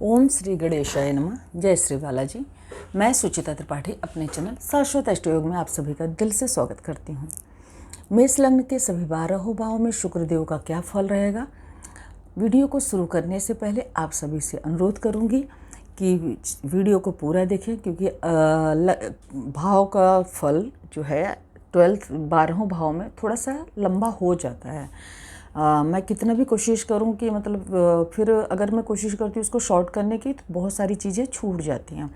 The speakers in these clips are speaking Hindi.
ओम श्री गणेशाय नमः। जय श्री बालाजी। मैं सुचिता त्रिपाठी अपने चैनल शाश्वत अष्टयोग में आप सभी का दिल से स्वागत करती हूँ। मेष लग्न के सभी 12 भावों में शुक्रदेव का क्या फल रहेगा, वीडियो को शुरू करने से पहले आप सभी से अनुरोध करूँगी कि वीडियो को पूरा देखें, क्योंकि भाव का फल जो है 12 भाव में थोड़ा सा लंबा हो जाता है। मैं कितना भी कोशिश करूं कि फिर अगर मैं कोशिश करती हूँ उसको शॉर्ट करने की तो बहुत सारी चीज़ें छूट जाती हैं।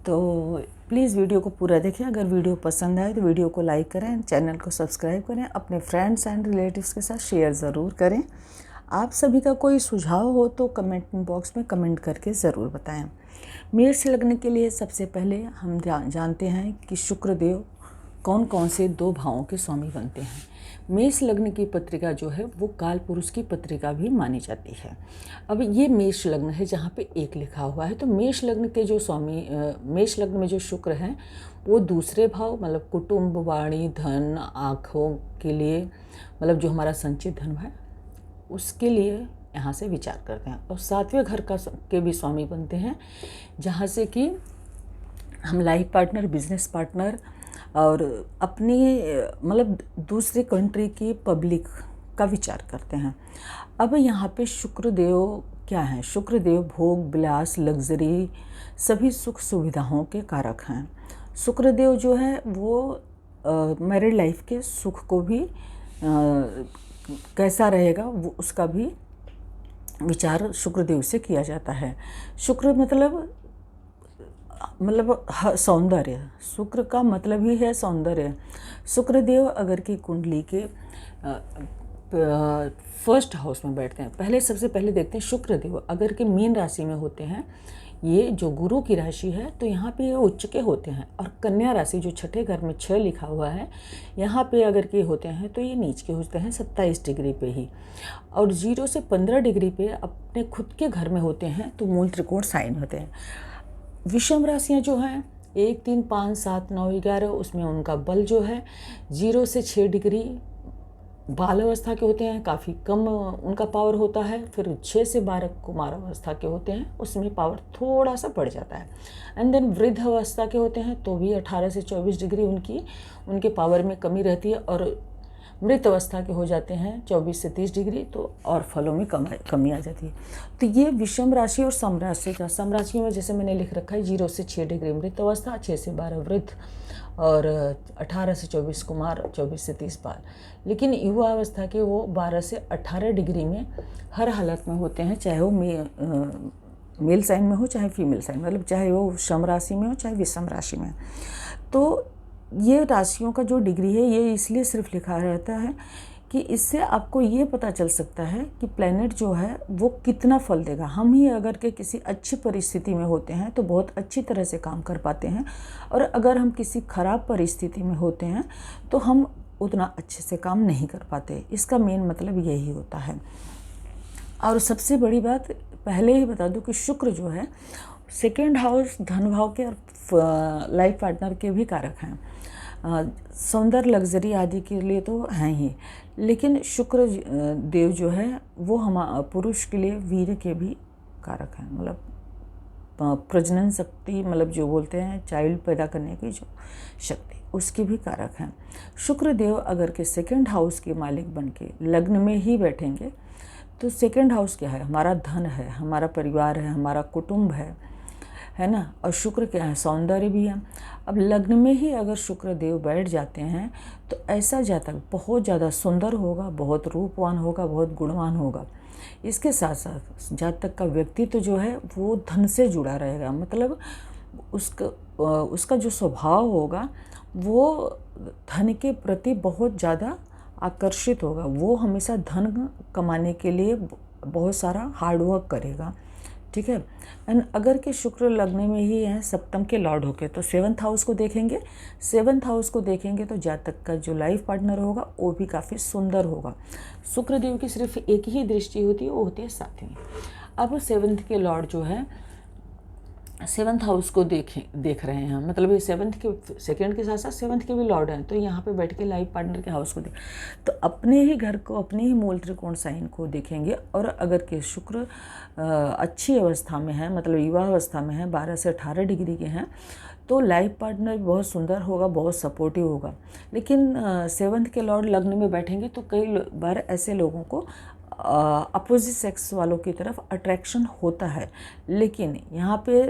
तो प्लीज़ वीडियो को पूरा देखें। अगर वीडियो पसंद आए तो वीडियो को लाइक करें, चैनल को सब्सक्राइब करें, अपने फ्रेंड्स एंड रिलेटिव्स के साथ शेयर ज़रूर करें। आप सभी का कोई सुझाव हो तो कमेंट बॉक्स में कमेंट करके ज़रूर बताएं। मेष लग्न के लिए सबसे पहले हम जानते हैं कि शुक्रदेव कौन कौन से 2 भावों के स्वामी बनते हैं। मेष लग्न की पत्रिका जो है वो काल पुरुष की पत्रिका भी मानी जाती है। अब ये मेष लग्न है जहाँ पे 1 लिखा हुआ है, तो मेष लग्न के जो स्वामी मेष लग्न में जो शुक्र हैं वो दूसरे भाव मतलब कुटुंब, वाणी, धन, आँखों के लिए मतलब जो हमारा संचित धन है उसके लिए यहाँ से विचार करते हैं। और 7वें घर के भी स्वामी बनते हैं, जहाँ से कि हम लाइफ पार्टनर, बिजनेस पार्टनर और अपनी मतलब दूसरे कंट्री की पब्लिक का विचार करते हैं। अब यहाँ पे शुक्रदेव क्या हैं? शुक्रदेव भोग, विलास, लग्जरी, सभी सुख सुविधाओं के कारक हैं। शुक्रदेव जो है वो मैरिड लाइफ के सुख को भी कैसा रहेगा वो उसका भी विचार शुक्रदेव से किया जाता है। शुक्र मतलब सौंदर्य, शुक्र का मतलब ही है सौंदर्य। शुक्रदेव अगर की कुंडली के फर्स्ट हाउस में बैठते हैं, सबसे पहले देखते हैं शुक्रदेव अगर के मीन राशि में होते हैं, ये जो गुरु की राशि है तो यहाँ पे ये उच्च के होते हैं। और कन्या राशि जो 6ठे घर में 6 लिखा हुआ है, यहाँ पे अगर के होते हैं तो ये नीच के होते हैं 27 डिग्री पे ही। और 0 से 15 डिग्री पे अपने खुद के घर में होते हैं तो मूल त्रिकोण साइन होते हैं। विषम राशियाँ जो हैं 1, 3, 5, 7, 9, 11, उसमें उनका बल जो है 0 से 6 डिग्री बाल अवस्था के होते हैं, काफ़ी कम उनका पावर होता है। फिर 6 से 12 कुमार अवस्था के होते हैं, उसमें पावर थोड़ा सा बढ़ जाता है। एंड देन वृद्ध अवस्था के होते हैं तो भी 18 से 24 डिग्री उनके पावर में कमी रहती है। और मृत अवस्था के हो जाते हैं 24 से 30 डिग्री, तो और फलों में कमी आ जाती है। तो ये विषम राशि और सम राशि का, सम राशि में जैसे मैंने लिख रखा है 0 से 6 डिग्री मृत अवस्था, 6 से 12 वृद्ध और 18 से 24 कुमार, 24 से 30 बाल। लेकिन युवा अवस्था के वो 12 से 18 डिग्री में हर हालत में होते हैं, चाहे वो मेल साइन में हो चाहे फीमेल साइन, मतलब चाहे वो सम राशि में हो चाहे विषम राशि में। तो ये राशियों का जो डिग्री है ये इसलिए सिर्फ लिखा रहता है कि इससे आपको ये पता चल सकता है कि प्लैनेट जो है वो कितना फल देगा। हम ही अगर के किसी अच्छी परिस्थिति में होते हैं तो बहुत अच्छी तरह से काम कर पाते हैं, और अगर हम किसी खराब परिस्थिति में होते हैं तो हम उतना अच्छे से काम नहीं कर पाते। इसका मेन मतलब यही होता है। और सबसे बड़ी बात पहले ही बता दूं कि शुक्र जो है 2nd हाउस धन भाव के और लाइफ पार्टनर के भी कारक हैं। सौंदर्य, लग्जरी आदि के लिए तो हैं ही, लेकिन शुक्र देव जो है वो हम पुरुष के लिए वीर के भी कारक हैं, मतलब प्रजनन शक्ति, मतलब जो बोलते हैं चाइल्ड पैदा करने की जो शक्ति, उसकी भी कारक हैं। शुक्र देव अगर के 2nd हाउस के मालिक बन के लग्न में ही बैठेंगे तो 2nd हाउस क्या है? हमारा धन है, हमारा परिवार है, हमारा कुटुंब है ना। और शुक्र क्या है? सौंदर्य भी है। अब लग्न में ही अगर शुक्र देव बैठ जाते हैं तो ऐसा जातक बहुत ज़्यादा सुंदर होगा, बहुत रूपवान होगा, बहुत गुणवान होगा। इसके साथ साथ जातक का व्यक्तित्व जो है वो धन से जुड़ा रहेगा, मतलब उसका जो स्वभाव होगा वो धन के प्रति बहुत ज़्यादा आकर्षित होगा। वो हमेशा धन कमाने के लिए बहुत सारा हार्डवर्क करेगा, ठीक है। एंड अगर के शुक्र लग्न में ही है सप्तम के लॉर्ड होके तो 7th हाउस को देखेंगे। 7th हाउस को देखेंगे तो जातक का जो लाइफ पार्टनर होगा वो भी काफ़ी सुंदर होगा। शुक्रदेव की सिर्फ एक ही दृष्टि होती है, वो होती है 7वीं। अब 7th के लॉर्ड जो है सेवन्थ हाउस को देख रहे हैं, मतलब ये सेकंड के साथ साथ सेवन्थ के भी लॉर्ड हैं, तो यहाँ पे बैठ के लाइफ पार्टनर के हाउस को तो अपने ही घर को, अपने ही मूल त्रिकोण साइन को देखेंगे। और अगर के शुक्र अच्छी अवस्था में है, मतलब युवा अवस्था में है, 12 से 18 डिग्री के हैं, तो लाइफ पार्टनर बहुत सुंदर होगा, बहुत सपोर्टिव होगा। लेकिन सेवन्थ के लॉर्ड लग्न में बैठेंगे तो कई बार ऐसे लोगों को अपोजिट सेक्स वालों की तरफ अट्रैक्शन होता है, लेकिन यहाँ पे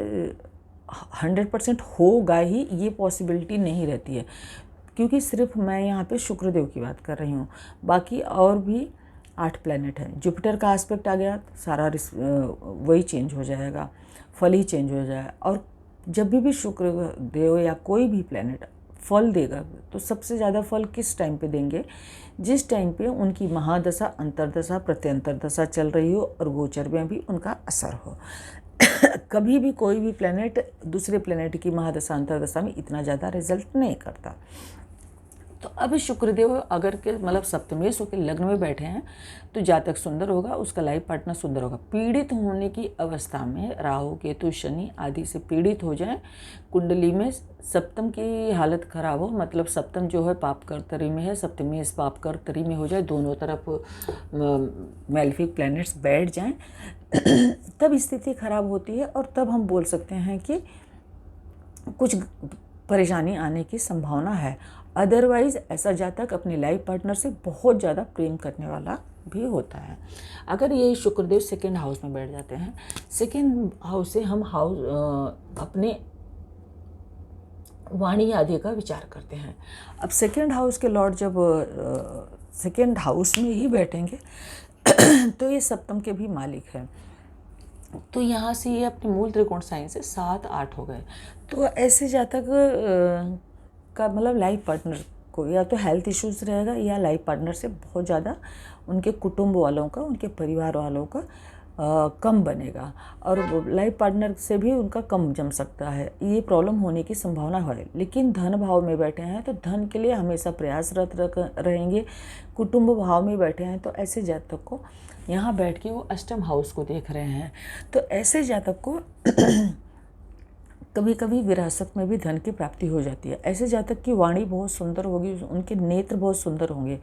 100% होगा ही ये पॉसिबिलिटी नहीं रहती है, क्योंकि सिर्फ मैं यहाँ पे शुक्रदेव की बात कर रही हूँ। बाकी और भी 8 प्लैनेट हैं। जुपिटर का एस्पेक्ट आ गया तो सारा वही चेंज हो जाएगा, फल ही चेंज हो जाएगा। और जब भी शुक्रदेव या कोई भी प्लैनेट फल देगा तो सबसे ज़्यादा फल किस टाइम पे देंगे? जिस टाइम पे उनकी महादशा, अंतरदशा, प्रत्यंतर दशा चल रही हो और गोचर में भी उनका असर हो। कभी भी कोई भी प्लैनेट दूसरे प्लैनेट की महादशा, अंतरदशा में इतना ज़्यादा रिजल्ट नहीं करता। तो अब शुक्रदेव अगर के मतलब सप्तमेश होकर लग्न में बैठे हैं तो जातक सुंदर होगा, उसका लाइफ पार्टनर सुंदर होगा। पीड़ित होने की अवस्था में राहु, केतु, शनि आदि से पीड़ित हो जाए, कुंडली में सप्तम की हालत खराब हो, मतलब सप्तम जो है पाप कर्तरी में है, सप्तमेश पाप कर्तरी में हो जाए, दोनों तरफ मैलेफिक प्लैनेट्स बैठ जाएं, तब स्थिति खराब होती है और तब हम बोल सकते हैं कि कुछ परेशानी आने की संभावना है। अदरवाइज़ ऐसा जातक अपनी लाइफ पार्टनर से बहुत ज़्यादा प्रेम करने वाला भी होता है। अगर ये शुक्रदेव सेकेंड हाउस में बैठ जाते हैं, सेकेंड हाउस से हम अपने वाणी आदि का विचार करते हैं। अब सेकेंड हाउस के लॉर्ड जब सेकेंड हाउस में ही बैठेंगे तो ये सप्तम के भी मालिक हैं, तो यहाँ से ये अपने मूल त्रिकोण साइन से 7, 8 हो गए। तो ऐसे जातक का मतलब लाइफ पार्टनर को या तो हेल्थ इश्यूज़ रहेगा या लाइफ पार्टनर से बहुत ज़्यादा उनके कुटुंब वालों का, उनके परिवार वालों का कम बनेगा और लाइफ पार्टनर से भी उनका कम जम सकता है, ये प्रॉब्लम होने की संभावना है। लेकिन धन भाव में बैठे हैं तो धन के लिए हमेशा प्रयासरत रहेंगे। कुटुंब भाव में बैठे हैं तो ऐसे जातक को यहाँ बैठ के वो अष्टम हाउस को देख रहे हैं, तो ऐसे जातक को कभी कभी विरासत में भी धन की प्राप्ति हो जाती है। ऐसे जातक की वाणी बहुत सुंदर होगी, उनके नेत्र बहुत सुंदर होंगे,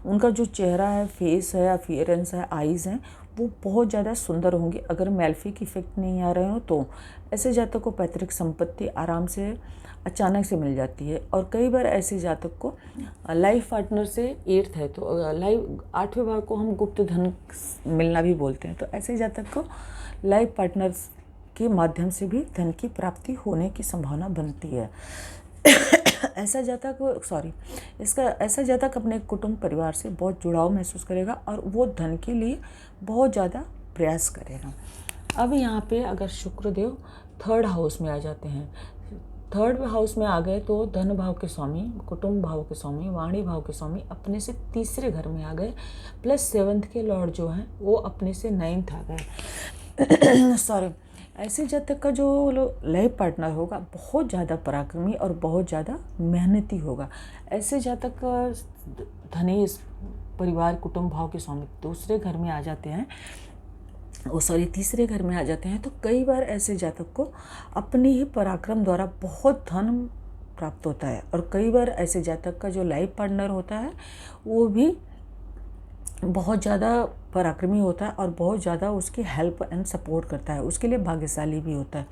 उनका जो चेहरा है, फेस है, अपीयरेंस है, आईज़ हैं, वो बहुत ज़्यादा सुंदर होंगे। अगर मैलेफिक इफेक्ट नहीं आ रहे हो तो ऐसे जातक को पैतृक संपत्ति आराम से अचानक से मिल जाती है। और कई बार ऐसे जातक को लाइफ पार्टनर से 8th है तो 8वें भाव को हम गुप्त धन मिलना भी बोलते हैं, तो ऐसे जातक को लाइफ पार्टनर के माध्यम से भी धन की प्राप्ति होने की संभावना बनती है। ऐसा जातक अपने कुटुंब परिवार से बहुत जुड़ाव महसूस करेगा और वो धन के लिए बहुत ज़्यादा प्रयास करेगा। अब यहाँ पे अगर शुक्रदेव 3rd हाउस में आ जाते हैं, 3rd हाउस में आ गए तो धन भाव के स्वामी, कुटुंब भाव के स्वामी, वाणी भाव के स्वामी अपने से 3रे घर में आ गए, प्लस 7th के लॉर्ड जो हैं वो अपने से 9th आ गए। ऐसे जातक का जो लाइफ पार्टनर होगा बहुत ज़्यादा पराक्रमी और बहुत ज़्यादा मेहनती होगा। ऐसे जातक का धनेश, परिवार, कुटुंब भाव के स्वामी 2रे घर में आ जाते हैं, 3रे घर में आ जाते हैं, तो कई बार ऐसे जातक को अपने ही पराक्रम द्वारा बहुत धन प्राप्त होता है। और कई बार ऐसे जातक का जो लाइफ पार्टनर होता है वो भी बहुत ज़्यादा पराक्रमी होता है और बहुत ज़्यादा उसकी हेल्प एंड सपोर्ट करता है, उसके लिए भाग्यशाली भी होता है।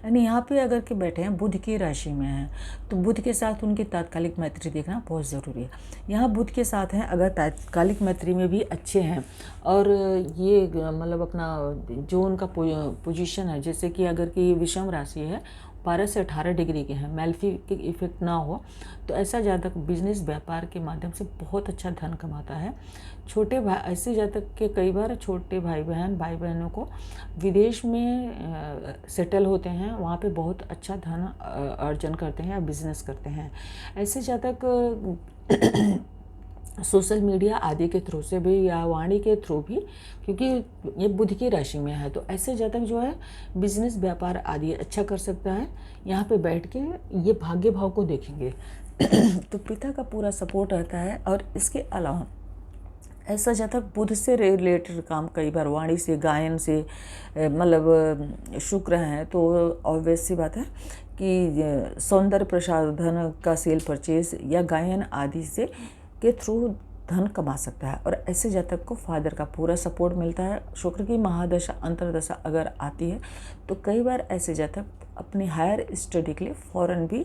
यानी यहाँ पे अगर के बैठे हैं बुध की राशि में हैं तो बुध के साथ उनकी तात्कालिक मैत्री देखना बहुत ज़रूरी है। यहाँ बुध के साथ हैं, अगर तात्कालिक मैत्री में भी अच्छे हैं और ये मतलब अपना जो उनका पोजीशन है, जैसे कि अगर कि विषम राशि है, 12 से 18 डिग्री के हैं, मैलेफिक इफेक्ट ना हो, तो ऐसा जातक बिजनेस व्यापार के माध्यम से बहुत अच्छा धन कमाता है। छोटे भाई, ऐसे जातक के कई बार छोटे भाई बहनों को विदेश में सेटल होते हैं, वहाँ पे बहुत अच्छा धन अर्जन करते हैं या बिजनेस करते हैं। ऐसे जातक सोशल मीडिया आदि के थ्रू से भी या वाणी के थ्रू भी, क्योंकि ये बुध की राशि में है, तो ऐसे जातक जो है बिजनेस व्यापार आदि अच्छा कर सकता है। यहाँ पे बैठ के ये भाग्य भाव को देखेंगे तो पिता का पूरा सपोर्ट रहता है। और इसके अलावा ऐसा जातक बुध से रिलेटेड काम, कई बार वाणी से, गायन से, मतलब शुक्र हैं तो ऑब्वियस सी बात है कि सौंदर्य प्रसाधन का सेल परचेज या गायन आदि से के थ्रू धन कमा सकता है। और ऐसे जातक को फादर का पूरा सपोर्ट मिलता है। शुक्र की महादशा अंतरदशा अगर आती है तो कई बार ऐसे जातक अपने हायर स्टडी के लिए फॉरेन भी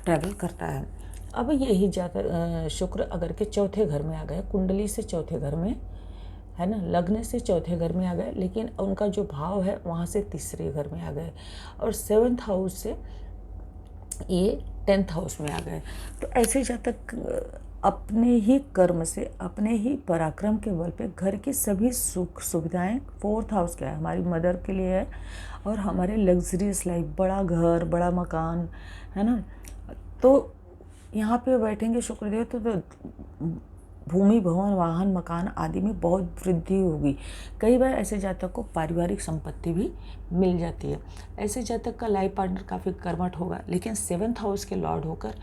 ट्रैवल करता है। अब यही जातक शुक्र अगर के चौथे घर में आ गए, कुंडली से चौथे घर में है ना, लग्न से चौथे घर में आ गए, लेकिन उनका जो भाव है वहाँ से तीसरे घर में आ गए और 7th हाउस से ये 10th हाउस में आ गए। तो ऐसे जातक अपने ही कर्म से, अपने ही पराक्रम के बल पे घर की सभी सुख सुविधाएं, 4th हाउस क्या है, हमारी मदर के लिए है और हमारे लग्जरियस लाइफ, बड़ा घर, बड़ा मकान, है ना। तो यहाँ पे बैठेंगे शुक्रदेव तो भूमि, भवन, वाहन, मकान आदि में बहुत वृद्धि होगी। कई बार ऐसे जातक को पारिवारिक संपत्ति भी मिल जाती है। ऐसे जातक का लाइफ पार्टनर काफ़ी कर्मठ होगा, लेकिन 7th हाउस के लॉर्ड होकर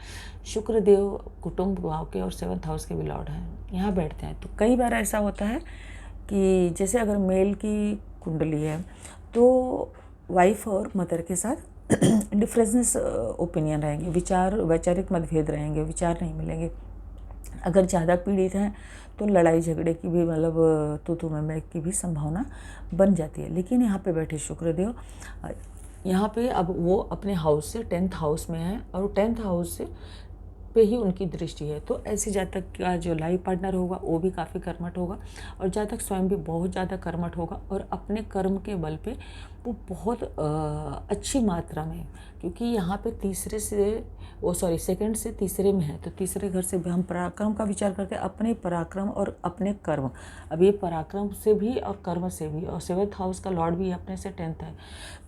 शुक्रदेव कुटुंब भाव के और 7th हाउस के भी लॉर्ड हैं, यहाँ बैठते हैं। तो कई बार ऐसा होता है कि जैसे अगर मेल की कुंडली है तो वाइफ और मदर के साथ डिफरेंस ओपिनियन रहेंगे, वैचारिक मतभेद रहेंगे, विचार नहीं मिलेंगे। अगर ज़्यादा पीड़ित हैं तो लड़ाई झगड़े की भी, मतलब तू मैं की भी संभावना बन जाती है। लेकिन यहाँ पे बैठे शुक्रदेव, यहाँ पे अब वो अपने हाउस से 10th हाउस में है और 10th हाउस से पे ही उनकी दृष्टि है। तो ऐसे जातक का जो लाइफ पार्टनर होगा वो भी काफ़ी कर्मठ होगा और जातक स्वयं भी बहुत ज़्यादा कर्मठ होगा और अपने कर्म के बल पे वो बहुत अच्छी मात्रा में, क्योंकि यहाँ पे सेकंड से तीसरे में है, तो तीसरे घर से भी हम पराक्रम का विचार करते हैं, अपने पराक्रम और अपने कर्म। अब ये पराक्रम से भी और कर्म से भी, और 7th हाउस का लॉर्ड भी अपने से 10th है।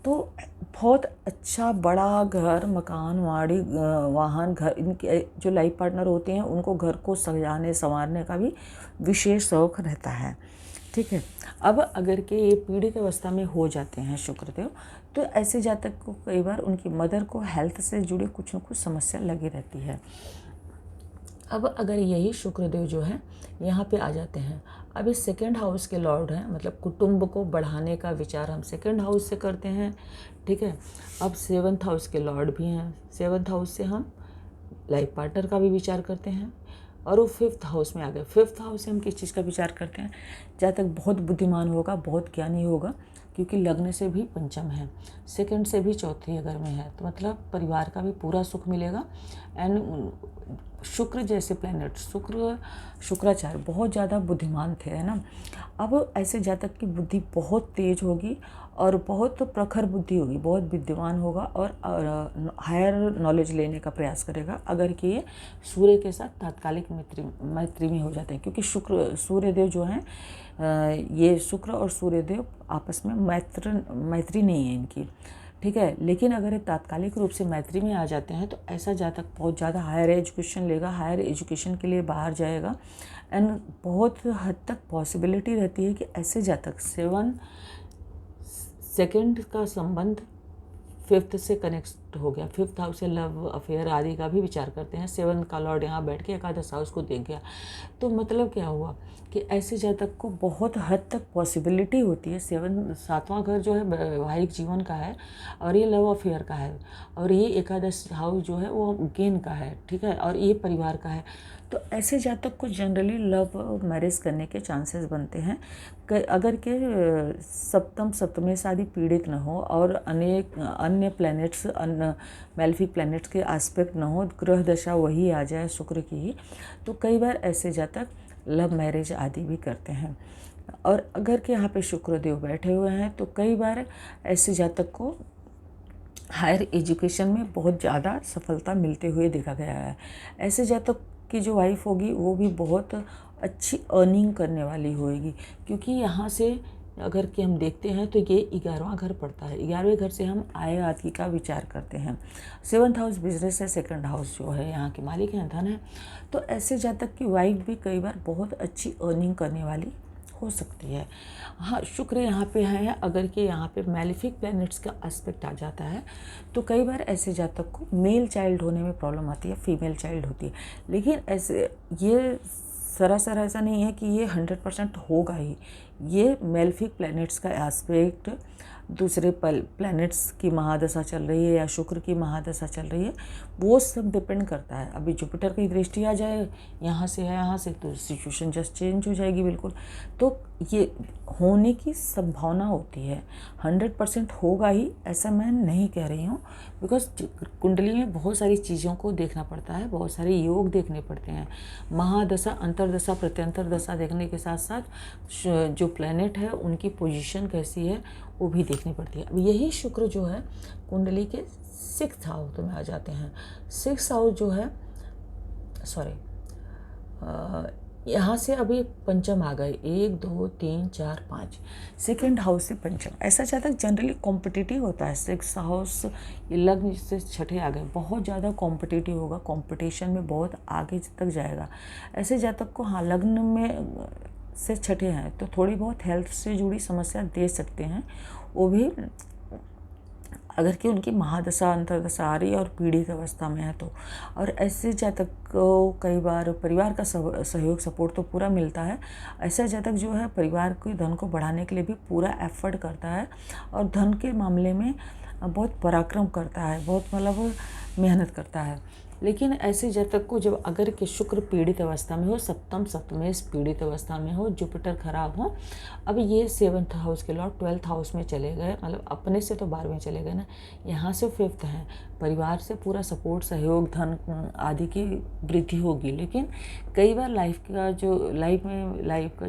तो बहुत अच्छा बड़ा घर, मकान, वाड़ी, वाहन, घर, इनके जो लाइफ पार्टनर होते हैं उनको घर को सजाने संवारने का भी विशेष शौक रहता है। ठीक है। अब अगर के ये पीड़ित अवस्था में हो जाते हैं शुक्रदेव, तो ऐसे जातक को कई बार उनकी मदर को हेल्थ से जुड़ी कुछ न कुछ समस्या लगी रहती है। अब अगर यही शुक्रदेव जो है यहाँ पे आ जाते हैं, अब इस 2nd हाउस के लॉर्ड हैं, मतलब कुटुंब को बढ़ाने का विचार हम 2nd हाउस से करते हैं। ठीक है। अब 7th हाउस के लॉर्ड भी हैं, 7th हाउस से हम लाइफ पार्टनर का भी विचार करते हैं और वो 5th हाउस में आ गए। 5th हाउस से हम किस चीज़ का विचार करते हैं, जातक बहुत बुद्धिमान होगा, बहुत ज्ञानी होगा, क्योंकि लग्न से भी पंचम है, 2nd से भी चौथे घर में है, तो मतलब परिवार का भी पूरा सुख मिलेगा। एंड शुक्र जैसे प्लैनेट, शुक्राचार्य बहुत ज़्यादा बुद्धिमान थे, है ना। अब ऐसे जातक की बुद्धि बहुत तेज होगी और बहुत प्रखर बुद्धि होगी, बहुत विद्वान होगा और हायर नॉलेज लेने का प्रयास करेगा अगर कि ये सूर्य के साथ तात्कालिक मैत्री में हो जाते हैं, क्योंकि सूर्यदेव जो हैं, ये शुक्र और सूर्यदेव आपस में मैत्री नहीं है इनकी। ठीक है। लेकिन अगर ये तात्कालिक रूप से मैत्री में आ जाते हैं तो ऐसा जातक बहुत ज़्यादा हायर एजुकेशन लेगा, हायर एजुकेशन के लिए बाहर जाएगा एंड बहुत हद तक पॉसिबिलिटी रहती है कि ऐसे जातक 2nd का संबंध 5th से कनेक्ट हो गया, 5th हाउस से लव अफेयर आदि का भी विचार करते हैं। 7th का लॉर्ड यहाँ बैठ के एकादश हाउस को देख गया, तो मतलब क्या हुआ कि ऐसे जातक को बहुत हद तक पॉसिबिलिटी होती है। 7वां घर जो है वैवाहिक जीवन का है और ये लव अफेयर का है और ये एकादश हाउस जो है वो गेन का है। ठीक है। और ये परिवार का है। तो ऐसे जातक को जनरली लव मैरिज करने के चांसेस बनते हैं अगर के सप्तम शादी पीड़ित न हो और अनेक अन्य प्लैनेट्स, अन्य मेलेफिक प्लैनेट्स के एस्पेक्ट न हो, ग्रह दशा वही आ जाए शुक्र की ही, तो कई बार ऐसे जातक लव मैरिज आदि भी करते हैं। और अगर के यहाँ पे शुक्रदेव बैठे हुए हैं तो कई बार ऐसे जातक को हायर एजुकेशन में बहुत ज़्यादा सफलता मिलते हुए देखा गया है। ऐसे जातक की जो वाइफ होगी वो भी बहुत अच्छी अर्निंग करने वाली होगी, क्योंकि यहाँ से अगर कि हम देखते हैं तो ये 11वां घर पड़ता है। 11वें घर से हम आय आदि का विचार करते हैं। 7th हाउस बिजनेस है, 2nd हाउस जो है यहाँ के मालिक हैं, धन है। तो ऐसे जातक की वाइफ भी कई बार बहुत अच्छी अर्निंग करने वाली हो सकती है। हाँ, शुक्र यहाँ पे है, अगर कि यहाँ पे मैलेफिक प्लैनेट्स का एस्पेक्ट आ जाता है तो कई बार ऐसे जातक को मेल चाइल्ड होने में प्रॉब्लम आती है, फीमेल चाइल्ड होती है। लेकिन ऐसे ये सरासर ऐसा नहीं है कि ये 100% होगा ही। ये मेलेफिक प्लैनेट्स का एस्पेक्ट, दूसरे प्लैनेट्स की महादशा चल रही है या शुक्र की महादशा चल रही है, वो सब डिपेंड करता है। अभी जुपिटर की दृष्टि आ जाए यहाँ से है, यहाँ से, तो सिचुएशन जस्ट चेंज हो जाएगी बिल्कुल। तो ये होने की संभावना होती है, 100% होगा ही ऐसा मैं नहीं कह रही हूँ, बिकॉज कुंडली में बहुत सारी चीज़ों को देखना पड़ता है, बहुत सारे योग देखने पड़ते हैं। महादशा, अंतरदशा, प्रत्यंतर दशा देखने के साथ साथ जो प्लैनेट है उनकी पोजीशन कैसी है वो भी देखनी पड़ती है। अब यही शुक्र जो है कुंडली के 6th हाउस में आ जाते हैं। 6th हाउस जो है, सॉरी, यहाँ से अभी पंचम आ गए, 1 2 3 4 5, 2nd हाउस से पंचम। ऐसा जातक जनरली कॉम्पिटिटिव होता है। 6th हाउस, ये लग्न से छठे आ गए, बहुत ज़्यादा कॉम्पिटिटिव होगा, कंपटीशन में बहुत आगे तक जाएगा। ऐसे जातक को, हाँ, लग्न में से छठे हैं तो थोड़ी बहुत हेल्थ से जुड़ी समस्या दे सकते हैं, वो भी अगर कि उनकी महादशा अंतरदशा आ रही है और पीड़ित अवस्था में है तो। और ऐसे जातक को कई बार परिवार का सहयोग, सपोर्ट तो पूरा मिलता है। ऐसा जातक जो है परिवार के धन को बढ़ाने के लिए भी पूरा एफर्ट करता है और धन के मामले में बहुत पराक्रम करता है, बहुत मतलब मेहनत करता है। लेकिन ऐसे जातक को जब अगर कि शुक्र पीड़ित अवस्था में हो, सप्तम सप्तमेश पीड़ित अवस्था में हो, जुपिटर खराब हो, अब ये 7th हाउस के लॉर्ड 12th हाउस में चले गए, मतलब अपने से तो 12वें चले गए ना, यहाँ से 5th हैं, परिवार से पूरा सपोर्ट, सहयोग, धन आदि की वृद्धि होगी। लेकिन कई बार लाइफ का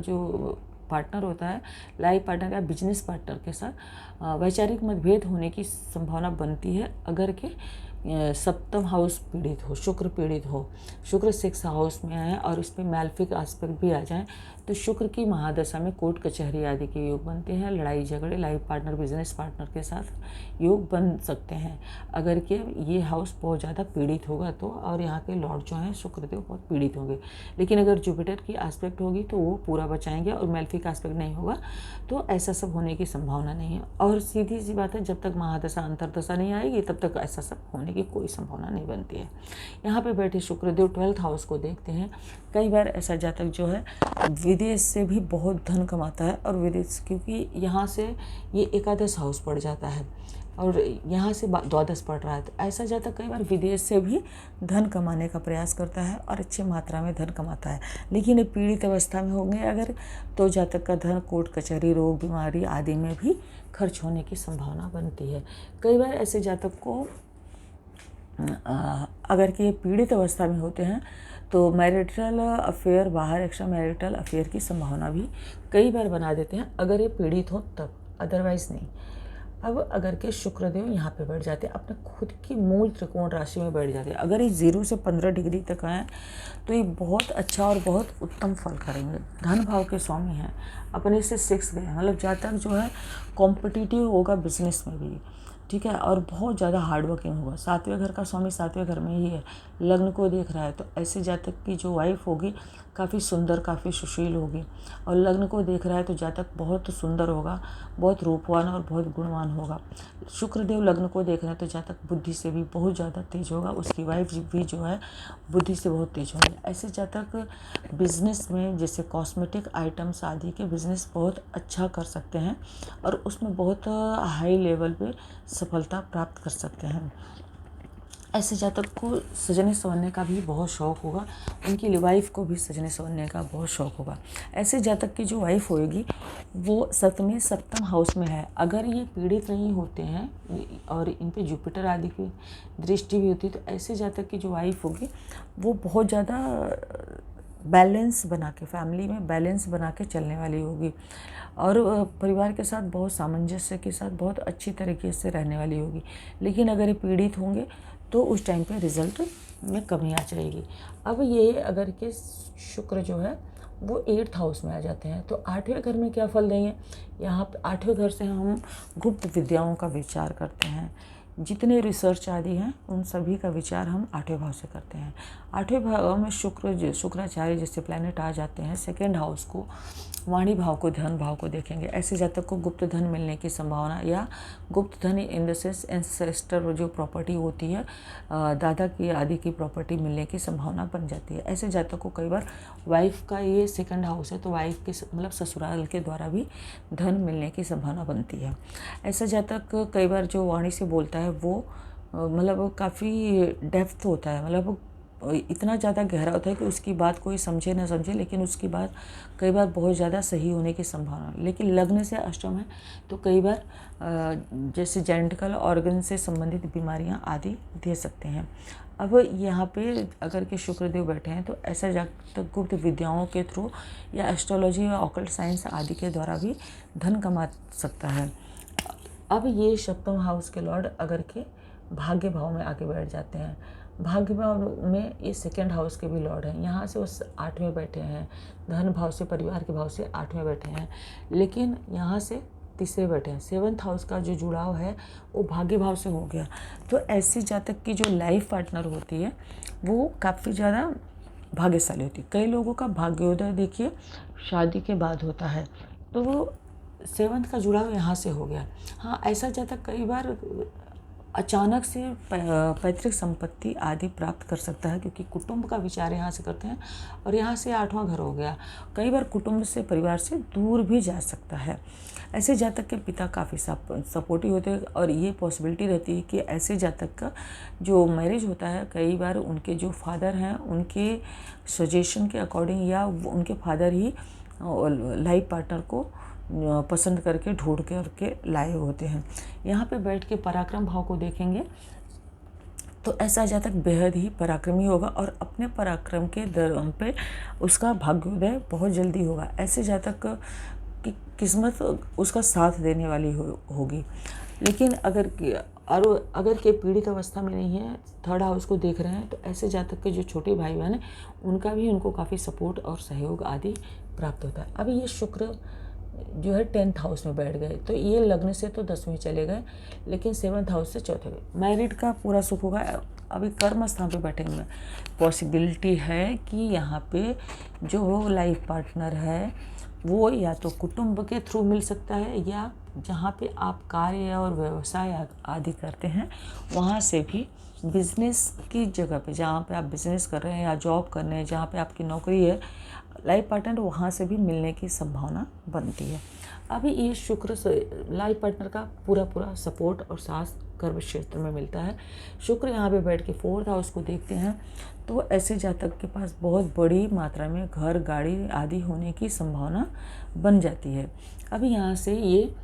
जो पार्टनर होता है, लाइफ पार्टनर या बिजनेस पार्टनर के साथ वैचारिक मतभेद होने की संभावना बनती है अगर के 7th हाउस पीड़ित हो, शुक्र पीड़ित हो, शुक्र 6th हाउस में आए और उसमें मैलेफिक एस्पेक्ट भी आ जाए तो शुक्र की महादशा में कोर्ट कचहरी आदि के योग बनते हैं। लड़ाई झगड़े, लाइफ पार्टनर, बिजनेस पार्टनर के साथ योग बन सकते हैं अगर कि ये हाउस बहुत ज़्यादा पीड़ित होगा तो। और यहाँ के लॉर्ड जो हैं शुक्रदेव बहुत पीड़ित होंगे। लेकिन अगर जुपिटर की एस्पेक्ट होगी तो वो पूरा बचाएंगे और मैलेफिक एस्पेक्ट नहीं होगा तो ऐसा सब होने की संभावना नहीं है। और सीधी सी बात है, जब तक महादशा अंतरदशा नहीं आएगी तब तक ऐसा सब होने की कोई संभावना नहीं बनती है। यहाँ पे बैठे शुक्रदेव 12th हाउस को देखते हैं। कई बार ऐसा जातक जो है विदेश से भी बहुत धन कमाता है, और विदेश, क्योंकि यहाँ से ये एकादश हाउस पड़ जाता है और यहाँ से द्वादश पड़ रहा है, तो ऐसा जातक कई बार विदेश से भी धन कमाने का प्रयास करता है और अच्छी मात्रा में धन कमाता है। लेकिन ये पीड़ित अवस्था में होंगे अगर, तो जातक का धन कोर्ट कचहरी, रोग, बीमारी आदि में भी खर्च होने की संभावना बनती है। कई बार ऐसे जातक को अगर कि पीड़ित अवस्था में होते हैं तो मैरिटल अफेयर, बाहर एक्स्ट्रा मैरिटल अफेयर की संभावना भी कई बार बना देते हैं अगर ये पीड़ित हो तब, अदरवाइज़ नहीं। अब अगर के शुक्रदेव यहाँ पे बैठ जाते हैं, अपने खुद की मूल त्रिकोण राशि में बैठ जाते हैं, अगर ये 0 से 15 डिग्री तक आए तो ये बहुत अच्छा और बहुत उत्तम फल करेंगे। धन भाव के स्वामी हैं, अपने से 6 गए, मतलब जातक जो है कॉम्पिटिटिव होगा बिजनेस में भी, ठीक है, और बहुत ज़्यादा हार्डवर्किंग होगा। 7वें घर का स्वामी 7वें घर में ही है, लग्न को देख रहा है, तो ऐसे जातक की जो वाइफ होगी काफ़ी सुंदर, काफ़ी सुशील होगी। और लग्न को देख रहा है तो जातक बहुत सुंदर होगा, बहुत रूपवान और बहुत गुणवान होगा। शुक्रदेव लग्न को देख रहे हैं तो जातक बुद्धि से भी बहुत ज़्यादा तेज होगा, उसकी वाइफ भी जो है बुद्धि से बहुत तेज होगी। ऐसे जातक बिजनेस में, जैसे कॉस्मेटिक आइटम्स आदि के बिजनेस बहुत अच्छा कर सकते हैं और उसमें बहुत हाई लेवल पे सफलता प्राप्त कर सकते हैं। ऐसे जातक को सजने संवरने का भी बहुत शौक़ होगा, उनकी वाइफ को भी सजने संवरने का बहुत शौक़ होगा। ऐसे जातक की जो वाइफ होएगी वो सप्तम हाउस में है, अगर ये पीड़ित नहीं होते हैं और इन पे जुपिटर आदि की दृष्टि भी होती है, तो ऐसे जातक की जो वाइफ होगी वो बहुत ज़्यादा बैलेंस बना के, फैमिली में बैलेंस बना के चलने वाली होगी और परिवार के साथ बहुत सामंजस्य के साथ बहुत अच्छी तरीके से रहने वाली होगी। लेकिन अगर ये पीड़ित होंगे तो उस टाइम पे रिजल्ट में कमी आ जाएगी। अब ये अगर के शुक्र जो है वो 8th हाउस में आ जाते हैं तो 8वें घर में क्या फल देंगे, यहाँ पे 8वें घर से हम गुप्त विद्याओं का विचार करते हैं। जितने रिसर्च आदि हैं उन सभी का विचार हम 8वें भाव से करते हैं। 8वें भाव में शुक्राचार्य जैसे प्लैनेट आ जाते हैं 2nd हाउस को वाणी भाव को, धन भाव को देखेंगे। ऐसे जातक को गुप्त धन मिलने की संभावना, या गुप्त धन इन द सेंस एंसेस्टर जो प्रॉपर्टी होती है, दादा की आदि की प्रॉपर्टी मिलने की संभावना बन जाती है। ऐसे जातक को कई बार वाइफ का ये सेकंड हाउस है, तो वाइफ के मतलब ससुराल के द्वारा भी धन मिलने की संभावना बनती है। ऐसा जातक कई बार जो वाणी से बोलता है वो मतलब काफ़ी डेप्थ होता है, मतलब इतना ज़्यादा गहरा होता है कि उसकी बात कोई समझे ना समझे, लेकिन उसकी बात कई बार बहुत ज़्यादा सही होने की संभावना। लेकिन लग्न से अष्टम है तो कई बार जैसे जेनेटिकल ऑर्गन से संबंधित बीमारियां आदि दे सकते हैं। अब यहाँ पे अगर के शुक्रदेव बैठे हैं तो ऐसा जातक गुप्त विद्याओं के थ्रू या एस्ट्रोलॉजी या ऑकल्ट साइंस आदि के द्वारा भी धन कमा सकता है। अब ये सप्तम हाउस के लॉर्ड अगर के भाग्य भाव में आके बैठ जाते हैं। भाग्य भाव में ये सेकंड हाउस के भी लॉर्ड हैं, यहाँ से उस 8वें बैठे हैं, धन भाव से, परिवार के भाव से 8वें बैठे हैं, लेकिन यहाँ से तीसरे बैठे हैं। 7th हाउस का जो जुड़ाव है वो भाग्य भाव से हो गया। तो ऐसी जातक की जो लाइफ पार्टनर होती है वो काफ़ी ज़्यादा भाग्यशाली होती है। कई लोगों का भाग्योदय देखिए शादी के बाद होता है, तो वो 7th का जुड़ाव यहाँ से हो गया। हाँ, ऐसा जातक कई बार अचानक से पैतृक संपत्ति आदि प्राप्त कर सकता है, क्योंकि कुटुंब का विचार यहाँ से करते हैं और यहाँ से 8वां घर हो गया। कई बार कुटुंब से, परिवार से दूर भी जा सकता है। ऐसे जातक के पिता काफ़ी सपोर्टिव होते हैं और ये पॉसिबिलिटी रहती है कि ऐसे जातक का जो मैरिज होता है, कई बार उनके जो फादर हैं उनके सजेशन के अकॉर्डिंग या उनके फादर ही लाइफ पार्टनर को पसंद करके ढूंढ करके लाए होते हैं। यहाँ पे बैठ के पराक्रम भाव को देखेंगे तो ऐसा जातक बेहद ही पराक्रमी होगा और अपने पराक्रम के दम पे उसका भाग्योदय बहुत जल्दी होगा। ऐसे जातक की किस्मत उसका साथ देने वाली होगी। लेकिन अगर के पीड़ित अवस्था में नहीं है, 3rd हाउस को देख रहे हैं, तो ऐसे जातक के जो छोटे भाई बहन हैं उनका भी उनको काफ़ी सपोर्ट और सहयोग आदि प्राप्त होता है। अभी ये शुक्र जो है 10th हाउस में बैठ गए, तो ये लग्न से तो 10वें चले गए, लेकिन 7th हाउस से 4थे गए। मैरिड का पूरा सुख होगा। अभी कर्म स्थान पे बैठेंगे, पॉसिबिलिटी है कि यहाँ पे जो लाइफ पार्टनर है वो या तो कुटुंब के थ्रू मिल सकता है, या जहाँ पे आप कार्य और व्यवसाय आदि करते हैं वहाँ से भी, बिजनेस की जगह पे जहाँ पे आप बिजनेस कर रहे हैं या जॉब कर रहे हैं, जहाँ पे आपकी नौकरी है, लाइफ पार्टनर वहाँ से भी मिलने की संभावना बनती है। अभी ये शुक्र से लाइफ पार्टनर का पूरा सपोर्ट और साथ कर्म क्षेत्र में मिलता है। शुक्र यहाँ पे बैठ के 4th हाउस को देखते हैं, तो ऐसे जातक के पास बहुत बड़ी मात्रा में घर, गाड़ी आदि होने की संभावना बन जाती है। अभी यहाँ से ये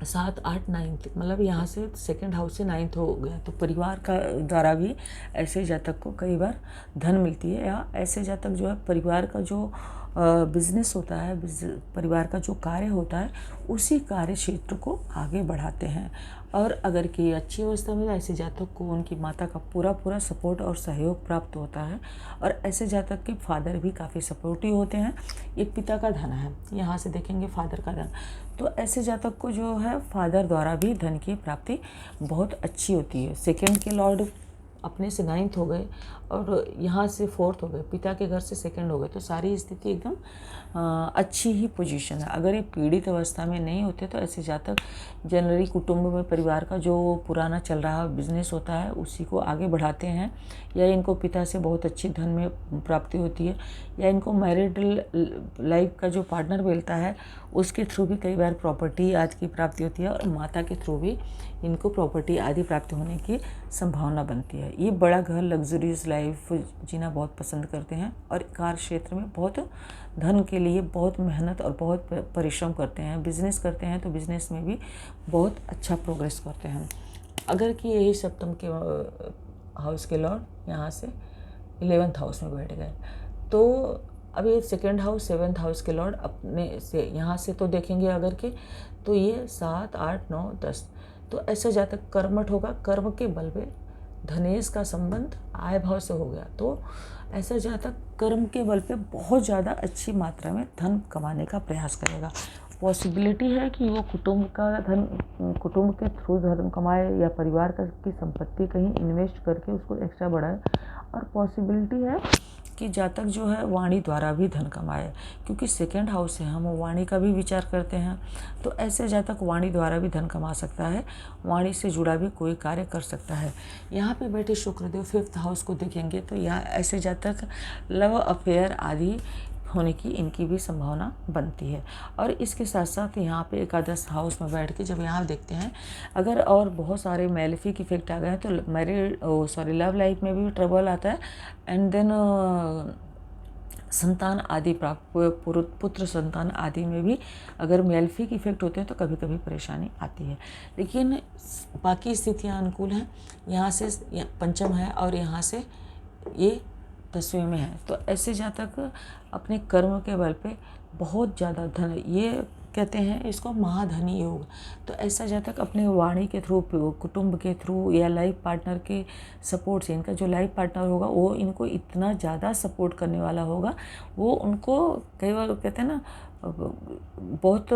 7, 8, 9 मतलब यहाँ से 2nd हाउस से 9th हो गया, तो परिवार का द्वारा भी ऐसे जातक को कई बार धन मिलती है। या ऐसे जातक जो है परिवार का जो बिजनेस होता है, परिवार का जो कार्य होता है, उसी कार्य क्षेत्र को आगे बढ़ाते हैं। और अगर कि अच्छी अवस्था में ऐसे जातक को उनकी माता का पूरा सपोर्ट और सहयोग प्राप्त होता है। और ऐसे जातक के फादर भी काफ़ी सपोर्टिव होते हैं। ये पिता का धन है, यहाँ से देखेंगे फादर का धन, तो ऐसे जातक को जो है फादर द्वारा भी धन की प्राप्ति बहुत अच्छी होती है। 2nd के लॉर्ड अपने से 9th हो गए और यहाँ से 4th हो गए, पिता के घर से 2nd हो गए, तो सारी स्थिति एकदम अच्छी ही पोजीशन है। अगर ये पीड़ित अवस्था में नहीं होते तो ऐसे जातक जनरली कुटुंब में परिवार का जो पुराना चल रहा बिजनेस होता है उसी को आगे बढ़ाते हैं, या इनको पिता से बहुत अच्छी धन में प्राप्ति होती है, या इनको मैरिड लाइफ का जो पार्टनर मिलता है उसके थ्रू भी कई बार प्रॉपर्टी आदि की प्राप्ति होती है, और माता के थ्रू भी इनको प्रॉपर्टी आदि प्राप्त होने की संभावना बनती है। ये बड़ा घर, लग्जरियस लाइफ जीना बहुत पसंद करते हैं और कार्य क्षेत्र में बहुत धन के लिए बहुत मेहनत और बहुत परिश्रम करते हैं। बिजनेस करते हैं तो बिजनेस में भी बहुत अच्छा प्रोग्रेस करते हैं। अगर कि यही सप्तम के हाउस के लॉर्ड यहाँ से 11th हाउस में बैठ गए, तो अभी 2nd हाउस, 7th हाउस के लॉर्ड अपने से यहाँ से तो देखेंगे अगर के, तो ये 7, 8, 9, 10, तो ऐसा जातक कर्मठ होगा। कर्म के बल पे धनेश का संबंध आय भाव से हो गया, तो ऐसा जातक कर्म के बल पे बहुत ज़्यादा अच्छी मात्रा में धन कमाने का प्रयास करेगा। पॉसिबिलिटी है कि वो कुटुंब के थ्रू धन कमाए, या परिवार की संपत्ति कहीं इन्वेस्ट करके उसको एक्स्ट्रा बढ़ाए, और पॉसिबिलिटी है कि जातक जो है वाणी द्वारा भी धन कमाए, क्योंकि सेकंड हाउस से हम वाणी का भी विचार करते हैं। तो ऐसे जातक वाणी द्वारा भी धन कमा सकता है, वाणी से जुड़ा भी कोई कार्य कर सकता है। यहाँ पे बैठे शुक्रदेव 5th हाउस को देखेंगे तो यहाँ ऐसे जातक लव अफेयर आदि होने की इनकी भी संभावना बनती है। और इसके साथ साथ यहाँ पे एकादश हाउस में बैठ के जब यहाँ देखते हैं, अगर और बहुत सारे मैलेफिक इफेक्ट आ गए हैं तो लव लाइफ में भी ट्रबल आता है, एंड देन संतान आदि प्राप्त, पुत्र संतान आदि में भी अगर मैलेफिक इफेक्ट होते हैं तो कभी कभी परेशानी आती है। लेकिन बाकी स्थितियाँ अनुकूल हैं। यहाँ से पंचम है और यहाँ से ये 10वें में है। तो ऐसे जातक अपने कर्म के बल पे बहुत ज़्यादा धन, ये कहते हैं इसको महाधनी योग। तो ऐसा जातक अपने वाणी के थ्रू, कुटुंब के थ्रू या लाइफ पार्टनर के सपोर्ट से, इनका जो लाइफ पार्टनर होगा वो इनको इतना ज़्यादा सपोर्ट करने वाला होगा, वो उनको कई बार कहते हैं ना बहुत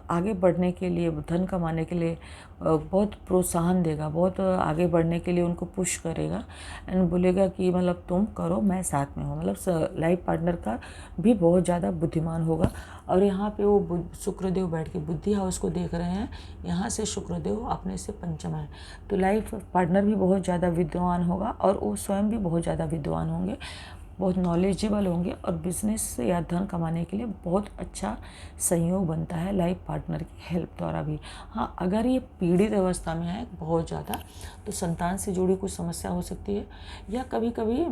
आगे बढ़ने के लिए, धन कमाने के लिए बहुत प्रोत्साहन देगा, बहुत आगे बढ़ने के लिए उनको पुश करेगा एंड बोलेगा कि मतलब तुम करो, मैं साथ में हूँ। मतलब लाइफ पार्टनर का भी बहुत ज़्यादा बुद्धिमान होगा। और यहाँ पे वो शुक्रदेव बैठ के बुद्धि हाउस को देख रहे हैं, यहाँ से शुक्रदेव अपने से पंचम है। तो लाइफ पार्टनर भी बहुत ज़्यादा विद्वान होगा और वो स्वयं भी बहुत ज़्यादा विद्वान होंगे, बहुत नॉलेजेबल होंगे और बिजनेस या धन कमाने के लिए बहुत अच्छा संयोग बनता है लाइफ पार्टनर की हेल्प द्वारा भी। हाँ, अगर ये पीड़ित अवस्था में है बहुत ज़्यादा तो संतान से जुड़ी कुछ समस्या हो सकती है, या कभी कभी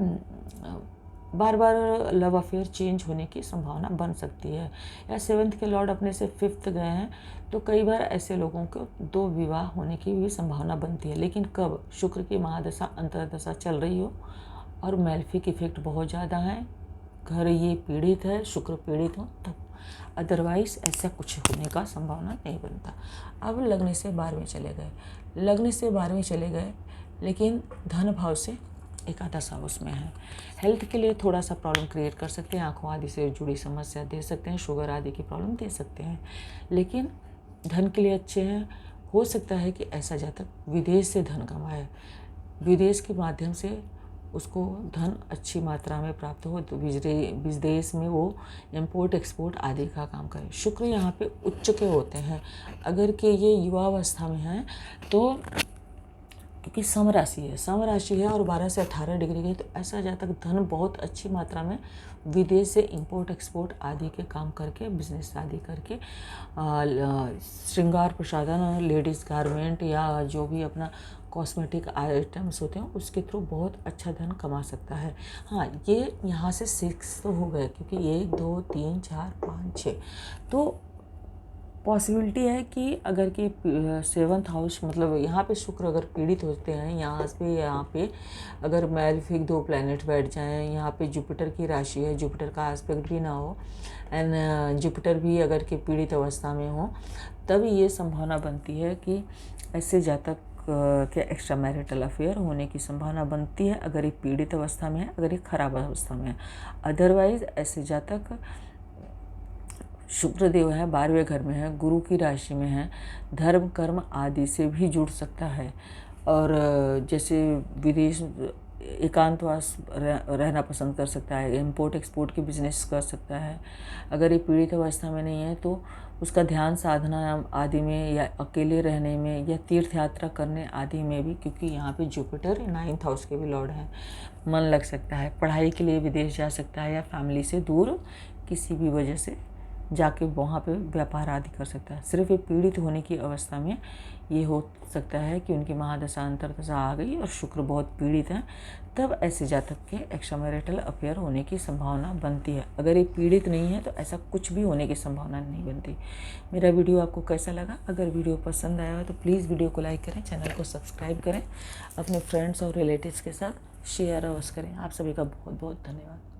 बार बार लव अफेयर चेंज होने की संभावना बन सकती है। या 7th के लॉर्ड अपने से 5th गए हैं तो कई बार ऐसे लोगों को 2 विवाह होने की भी संभावना बनती है। लेकिन कब? शुक्र की महादशा अंतर्दशा चल रही हो और मैलेफिक इफेक्ट बहुत ज़्यादा है, घर ये पीड़ित है, शुक्र पीड़ित हो तब, अदरवाइज ऐसा कुछ होने का संभावना नहीं बनता। अब लग्न से 12वें चले गए, लग्न से 12वें चले गए लेकिन धन भाव से एकादश हाउस में है। हेल्थ के लिए थोड़ा सा प्रॉब्लम क्रिएट कर सकते हैं, आंखों आदि से जुड़ी समस्या दे सकते हैं, शुगर आदि की प्रॉब्लम दे सकते हैं, लेकिन धन के लिए अच्छे हैं। हो सकता है कि ऐसा जातक विदेश से धन कमाए, विदेश के माध्यम से उसको धन अच्छी मात्रा में प्राप्त हो, तो विदेश में वो इम्पोर्ट एक्सपोर्ट आदि का काम करे। शुक्र यहाँ पे उच्च के होते हैं, अगर के ये युवावस्था में हैं तो, क्योंकि सम राशि है और 12 से 18 डिग्री की, तो ऐसा जातक धन बहुत अच्छी मात्रा में विदेश से इंपोर्ट एक्सपोर्ट आदि के काम करके, बिजनेस आदि करके, श्रृंगार प्रसाधन, लेडीज़ गारमेंट या जो भी अपना कॉस्मेटिक आइटम्स होते हैं उसके थ्रू बहुत अच्छा धन कमा सकता है। हाँ, ये यहाँ से 6 तो हो गए, क्योंकि 1 2 3 4 5 6 तो पॉसिबिलिटी है कि अगर कि 7th हाउस, मतलब यहाँ पे शुक्र अगर पीड़ित होते हैं, यहाँ पे अगर मैलेफिक 2 प्लैनेट बैठ जाएं, यहाँ पे जुपिटर की राशि है, जुपिटर का एस्पेक्ट भी ना हो एंड जुपिटर भी अगर कि पीड़ित अवस्था में हो, तब ये संभावना बनती है कि ऐसे जातक के एक्स्ट्रा मैरिटल अफेयर होने की संभावना बनती है अगर ये पीड़ित अवस्था में है, अगर ये खराब अवस्था में है। अदरवाइज ऐसे जातक शुक्रदेव है 12वें घर में है, गुरु की राशि में है, धर्म कर्म आदि से भी जुड़ सकता है। और जैसे विदेश एकांतवास रहना पसंद कर सकता है, इंपोर्ट एक्सपोर्ट के बिजनेस कर सकता है। अगर ये पीड़ित अवस्था में नहीं है तो उसका ध्यान साधना आदि में या अकेले रहने में या तीर्थ यात्रा करने आदि में भी, क्योंकि यहाँ पे जुपिटर 9th हाउस के भी लॉर्ड हैं, मन लग सकता है। पढ़ाई के लिए विदेश जा सकता है या फैमिली से दूर किसी भी वजह से जाके वहाँ पे व्यापार आदि कर सकता है। सिर्फ ये पीड़ित होने की अवस्था में ये हो सकता है कि उनकी महादशा अंतर्दशा आ गई और शुक्र बहुत पीड़ित हैं, तब ऐसे जातक के एक्स्ट्रा मैरिटल अफेयर होने की संभावना बनती है। अगर ये पीड़ित नहीं है तो ऐसा कुछ भी होने की संभावना नहीं बनती। मेरा वीडियो आपको कैसा लगा? अगर वीडियो पसंद आया हो तो प्लीज़ वीडियो को लाइक करें, चैनल को सब्सक्राइब करें, अपने फ्रेंड्स और रिलेटिव्स के साथ शेयर अवश्य करें। आप सभी का बहुत बहुत धन्यवाद।